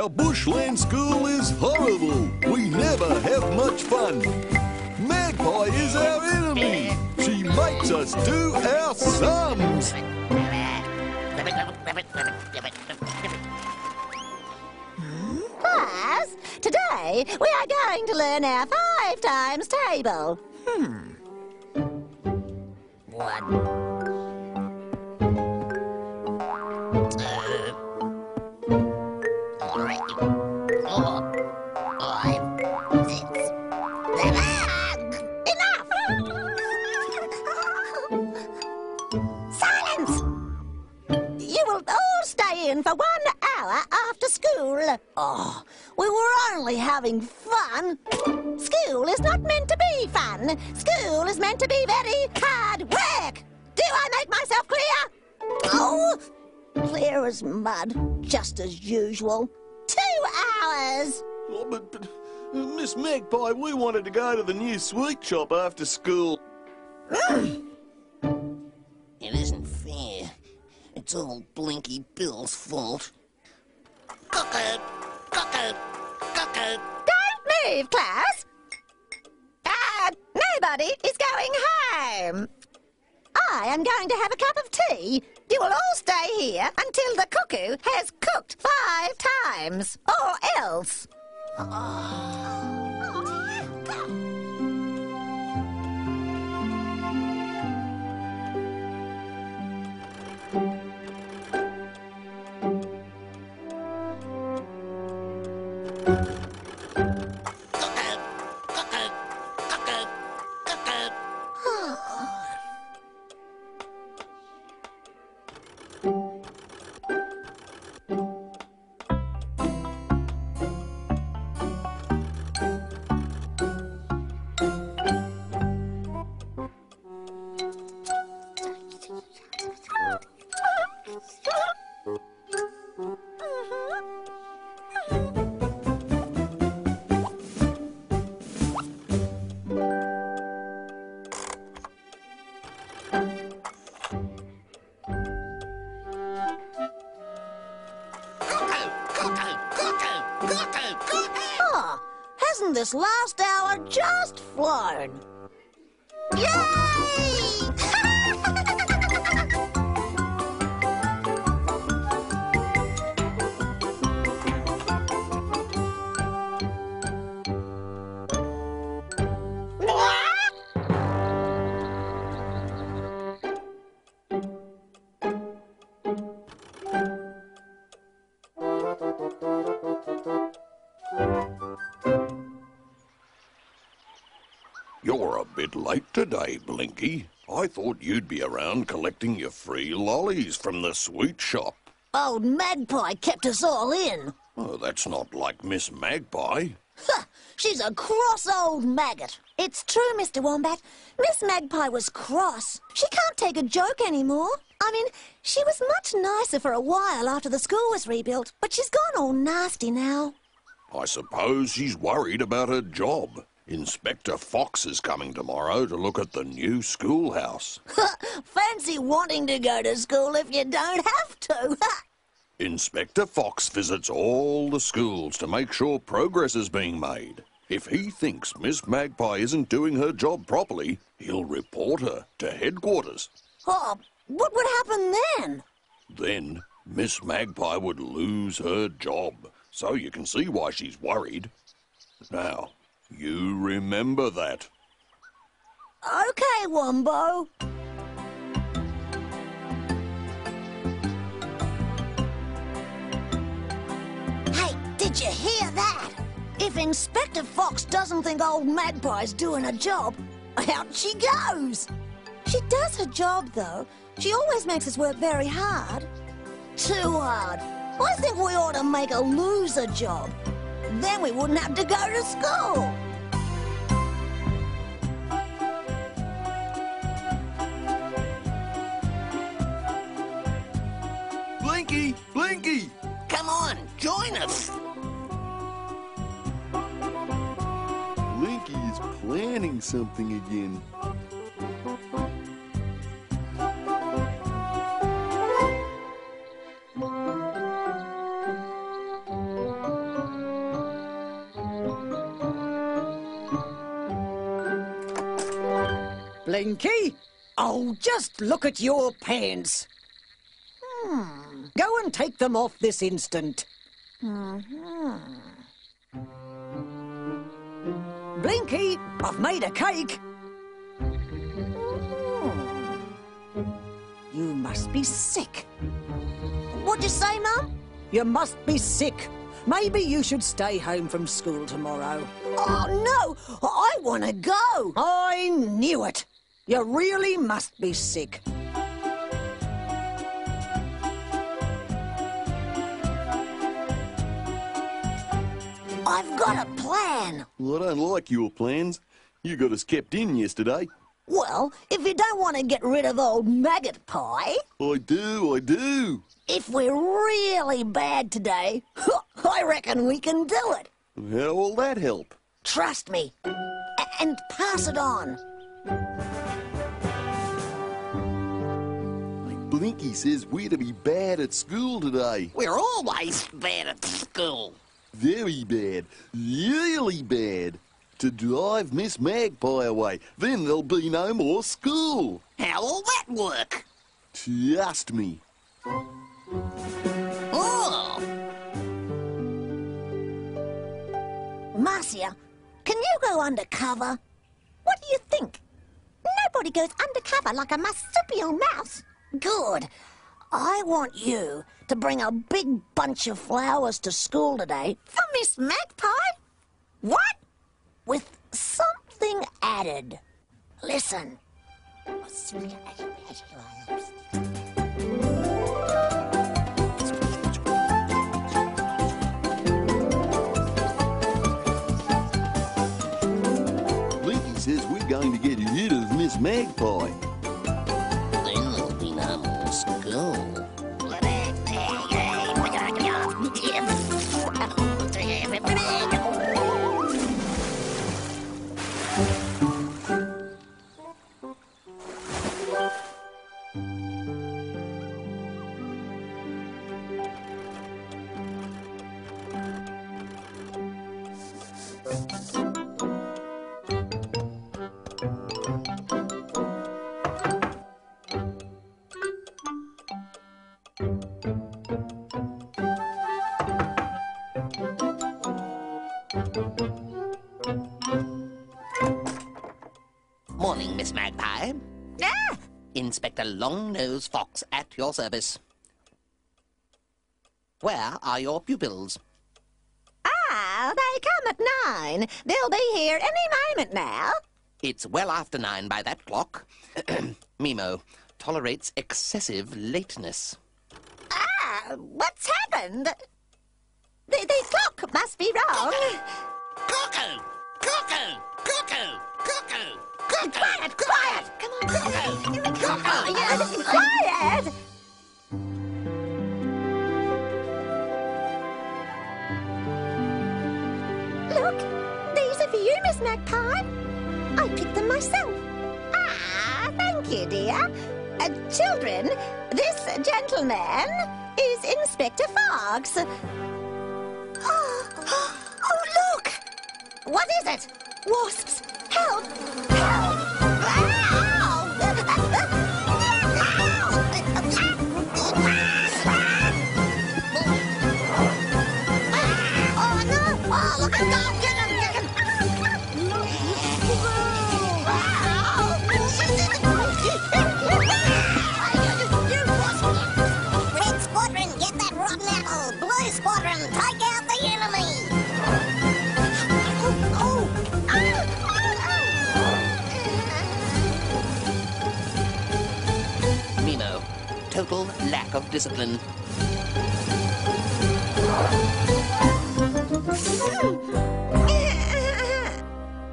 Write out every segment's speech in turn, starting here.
Our bushland school is horrible. We never have much fun. Magpie is our enemy. She makes us do our sums. Class, today we are going to learn our 5 times table. One. 3, 4, 5, 6, 7. Enough! Silence! You will all stay in for 1 hour after school. Oh, we were only having fun. School is not meant to be fun. School is meant to be very hard work. Do I make myself clear? Oh, clear as mud, just as usual. 2 hours. Oh, but Miss Magpie, we wanted to go to the new sweet shop after school. It isn't fair. It's all Blinky Bill's fault. Cuckoo! Cuckoo! Cuckoo! Don't move, class. Nobody is going home. I am going to have a cup of tea. You will all stay here until the cuckoo has cooked 5 times, or else. Oh, hasn't this last hour just flown? Yay! You're a bit late today, Blinky. I thought you'd be around collecting your free lollies from the sweet shop. Old Magpie kept us all in. Oh, that's not like Miss Magpie. She's a cross old maggot. It's true, Mr. Wombat. Miss Magpie was cross. She can't take a joke anymore. I mean, she was much nicer for a while after the school was rebuilt, but she's gone all nasty now. I suppose she's worried about her job. Inspector Fox is coming tomorrow to look at the new schoolhouse. Fancy wanting to go to school if you don't have to. Inspector Fox visits all the schools to make sure progress is being made. If he thinks Miss Magpie isn't doing her job properly, he'll report her to headquarters. Oh, what would happen then? Then Miss Magpie would lose her job, so you can see why she's worried. Now, you remember that. Okay, Wombo. Hey, did you hear that? If Inspector Fox doesn't think old Magpie's doing her job, out she goes. She does her job, though. She always makes us work very hard. Too hard. I think we ought to make her lose her job. Then we wouldn't have to go to school. Blinky! Blinky! Come on, join us. Blinky is planning something again. Blinky? Oh, just look at your pants. Go and take them off this instant. Blinky, I've made a cake. You must be sick. What'd you say, Mum? You must be sick. Maybe you should stay home from school tomorrow. Oh, no! I want to go! I knew it. You really must be sick. I've got a plan. Well, I don't like your plans. You got us kept in yesterday. Well, if you don't want to get rid of old Magpie, I do. if we're really bad today, I reckon we can do it. How will that help? Trust me. And pass it on. Blinky says we're to be bad at school today. We're always bad at school. Very bad. Really bad. To drive Miss Magpie away. Then there'll be no more school. How will that work? Trust me. Oh, Marcia, can you go undercover? What do you think? Nobody goes undercover like a marsupial mouse. Good. I want you to bring a big bunch of flowers to school today for Miss Magpie. What? With something added. Listen. Blinky says we're going to get rid of Miss Magpie. then there'll be no more school. Morning, Miss Magpie. Ah! Inspector Long-Nosed Fox at your service. Where are your pupils? Ah, they come at 9. They'll be here any moment now. It's well after 9 by that clock. Mimo tolerates excessive lateness. Ah, what's happened? The clock must be wrong. Cuckoo! Cuckoo! Cuckoo! Cuckoo! Cuckoo! Quiet, quiet! Come on, Cuckoo! Oh, yes, quiet! Look, these are for you, Miss Magpie. I picked them myself. Ah, thank you, dear. Children, this gentleman is Inspector Fox. Oh, look! What is it? Wasps! Help! Help! Oh, no! Oh, look at God! Get him! Get him! Red Squadron, get that rotten apple! Blue Squadron, take out the enemy! Mimo, total lack of discipline.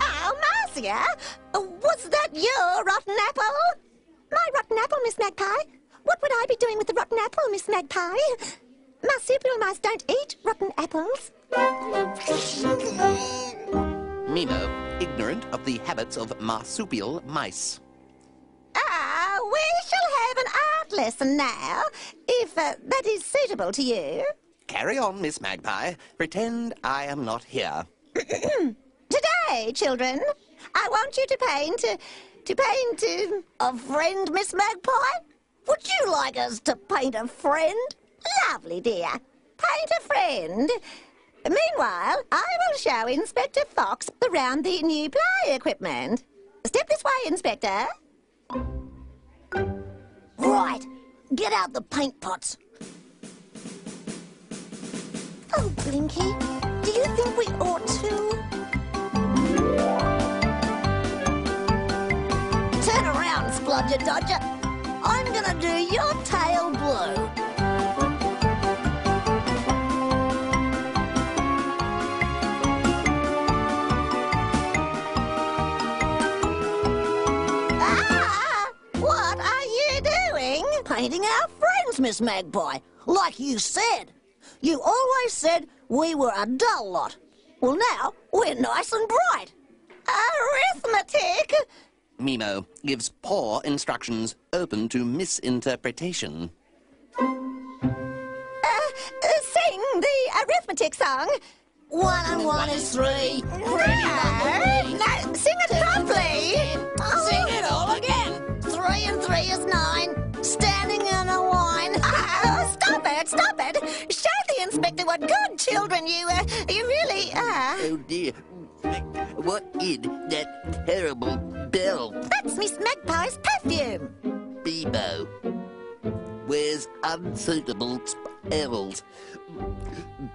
Oh, Marcia! Was that your rotten apple? My rotten apple, Miss Magpie? What would I be doing with the rotten apple, Miss Magpie? Marsupial mice don't eat rotten apples. Mimo, ignorant of the habits of marsupial mice. Ah, we shall have an art lesson now, if that is suitable to you. Carry on, Miss Magpie. Pretend I am not here. Today, children, I want you to paint To paint a friend, Miss Magpie? Would you like us to paint a friend? Lovely, dear. Paint a friend. Meanwhile, I will show Inspector Fox around the new play equipment. Step this way, Inspector. Right. Get out the paint pots. Oh, Blinky, do you think we ought to? Turn around, Splodger Dodger. I'm gonna do your tail blue. What are you doing? Painting our friends, Miss Magpie. Like you said. You always said we were a dull lot. Well, now we're nice and bright. Arithmetic? Mimo gives poor instructions open to misinterpretation. Sing the arithmetic song. 1 and 1 is 3. No, sing it properly. Sing it all again. 3 and 3 is 9. Standing in a wine. Stop it, stop it. Show the inspector what good children you really are. Oh dear, what is that terrible bell? That's Miss Magpie's perfume. Bebo wears unsuitable spells.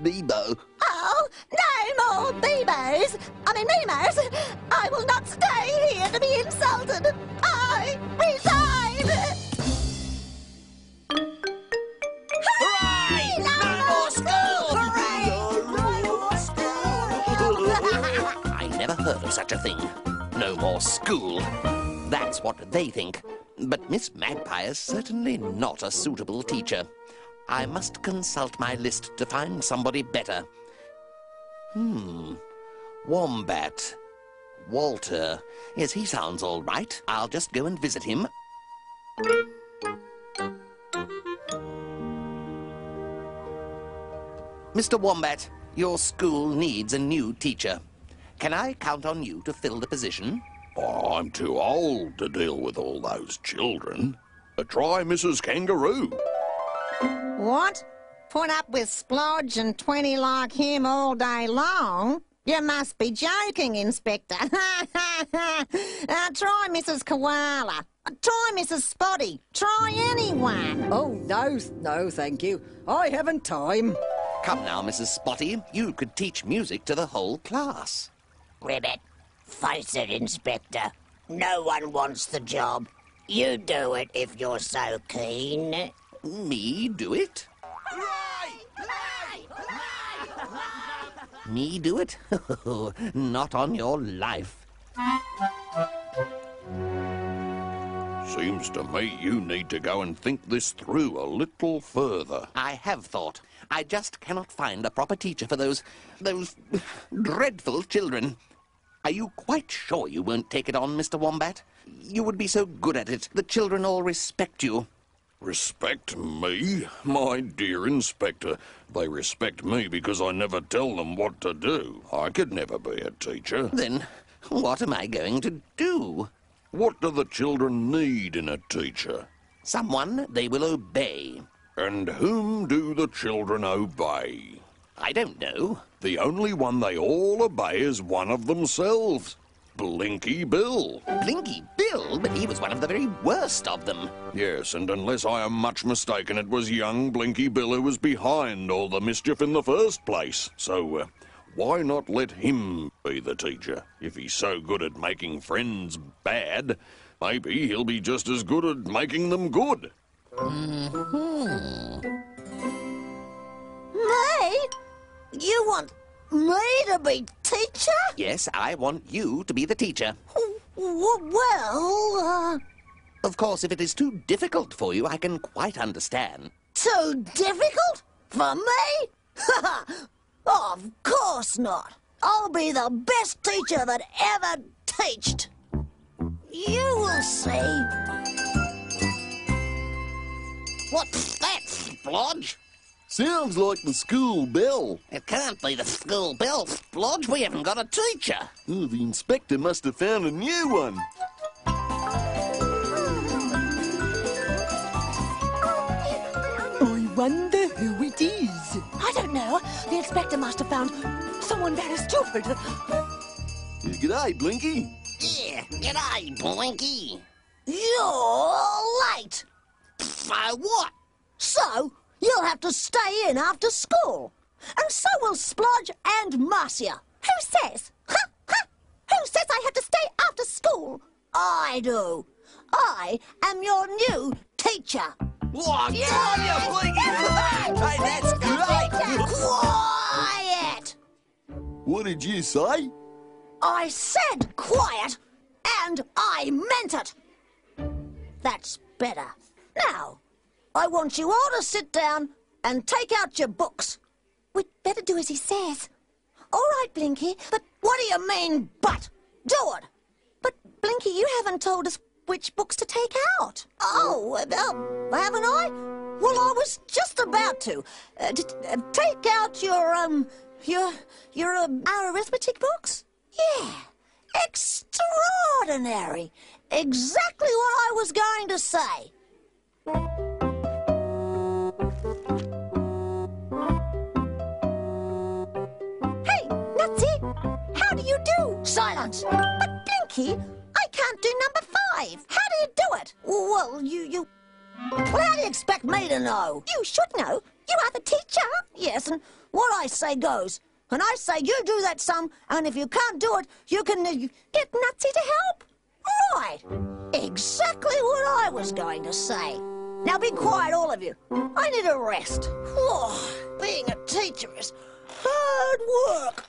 Bebo. Oh, no more Bebos. Mimos. I will not stay here to be insulted. I resign. Hooray! No more school! I never heard of such a thing. No more school. That's what they think. But Miss Magpie is certainly not a suitable teacher. I must consult my list to find somebody better. Wombat. Walter. Yes, he sounds all right. I'll just go and visit him. Mr. Wombat, your school needs a new teacher. Can I count on you to fill the position? Oh, I'm too old to deal with all those children. Try Mrs. Kangaroo. What? Put up with Splodge and 20 like him all day long? You must be joking, Inspector. Try Mrs. Koala. Try Mrs. Spotty. Try anyone. Oh, no, thank you. I haven't time. Come now, Mrs. Spotty. You could teach music to the whole class. Ribbit, face it, Inspector. No one wants the job. You do it if you're so keen. Me do it? Me do it? Not on your life. Seems to me you need to go and think this through a little further. I have thought. I just cannot find a proper teacher for those dreadful children. Are you quite sure you won't take it on, Mr. Wombat? You would be so good at it. The children all respect you. Respect me? My dear Inspector, they respect me because I never tell them what to do. I could never be a teacher. Then what am I going to do? What do the children need in a teacher? Someone they will obey. And whom do the children obey? I don't know. The only one they all obey is one of themselves. Blinky Bill. Blinky Bill? But he was one of the very worst of them. Yes, and unless I am much mistaken, it was young Blinky Bill who was behind all the mischief in the first place. So, why not let him be the teacher? If he's so good at making friends bad, maybe he'll be just as good at making them good. Me? You want me to be teacher? Yes, I want you to be the teacher. Well, Of course, if it is too difficult for you, I can quite understand. too difficult? For me? Of course not. I'll be the best teacher that ever teached. You will see. What's that, Splodge? Sounds like the school bell. It can't be the school bell, Splodge. We haven't got a teacher. Oh, the inspector must have found a new one. wonder who it is. I don't know. The inspector must have found someone very stupid. G'day, Blinky. Yeah, g'day, Blinky. You're late. What? So, you'll have to stay in after school. And so will Splodge and Marcia. Who says? Ha! Ha! Who says I have to stay after school? I do. I am your new teacher. What? Yeah, Blinky! Hey, that's great! Quiet! What did you say? I said quiet, and I meant it. That's better. Now, I want you all to sit down and take out your books. We'd better do as he says. All right, Blinky, but What do you mean, but? Do it. Blinky, you haven't told us which books to take out. Oh, haven't I? Well, I was just about to. Take out your Our arithmetic books? Yeah, extraordinary. Exactly what I was going to say. Hey, Nutsy, how do you do? Silence. But Blinky, I can't do number 5. How do you do it? Well, Well, how do you expect me to know? You should know. You are the teacher. Yes, and what I say goes. And I say you do that sum, and if you can't do it, you can Get Nutsy to help. Right. Exactly what I was going to say. Now be quiet, all of you. I need a rest. Oh, being a teacher is hard work.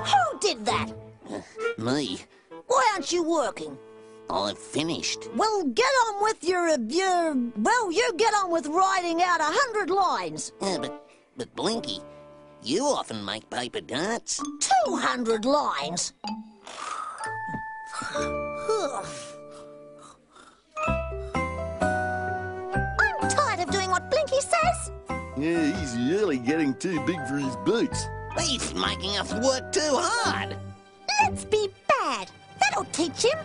Who did that? Me? Why aren't you working? I've finished. Well, get on with you get on with writing out 100 lines. Yeah, but Blinky, you often make paper darts. 200 lines. I'm tired of doing what Blinky says. Yeah, he's really getting too big for his boots. He's making us work too hard. Let's be bad. That'll teach him.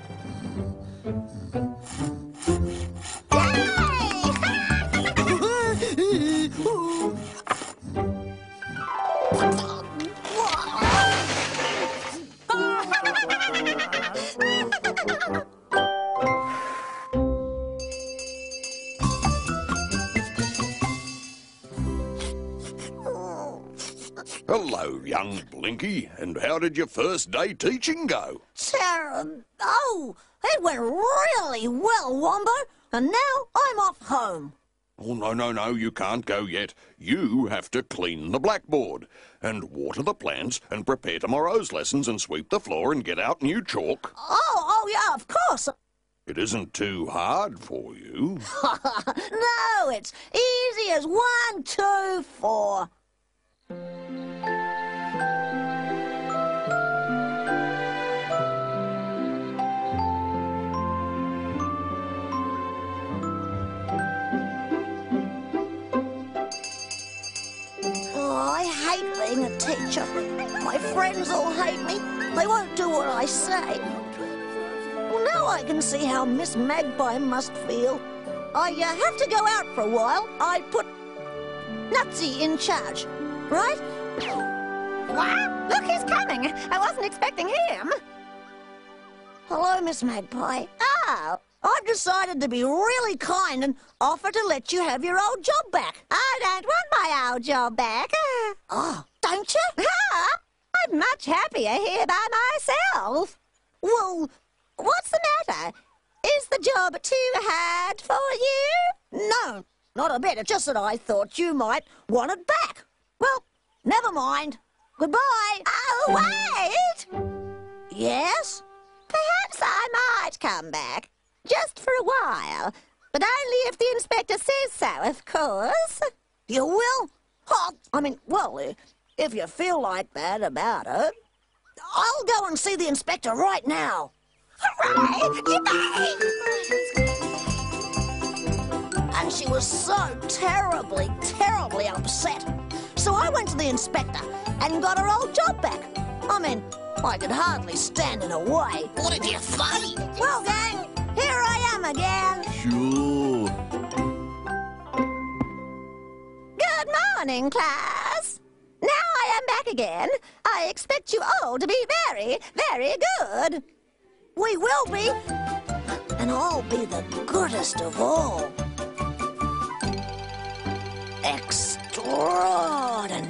Hello, young Blinky, and how did your first day teaching go? It went really well, Wombo. And now I'm off home. Oh, no, you can't go yet. You have to clean the blackboard, and water the plants, and prepare tomorrow's lessons, and sweep the floor, and get out new chalk. Oh, yeah, of course. It isn't too hard for you. No, it's easy as 1, 2, 4. I hate being a teacher. My friends all hate me. They won't do what I say. Well, now I can see how Miss Magpie must feel. I have to go out for a while. I put Nutsy in charge, right? Wow, look who's coming. I wasn't expecting him. Hello, Miss Magpie. Oh, I've decided to be really kind and offer to let you have your old job back. I don't want my old job back. Oh, don't you? I'm much happier here by myself. Well, What's the matter? Is the job too hard for you? no, not a bit. It's just that I thought you might want it back. Well, never mind. Goodbye. Oh, wait! Yes? Perhaps I might come back. Just for a while. But only if the inspector says so, of course. You will? Oh, if you feel like that about it. I'll go and see the inspector right now. Hooray! And she was so terribly, terribly upset. So I went to the inspector and got her old job back. I could hardly stand in the way. What did you say? Well, gang, here I am again. Sure. Good morning, class. Now I am back again. I expect you all to be very, very good. We will be. And I'll be the goodest of all. Extraordinary.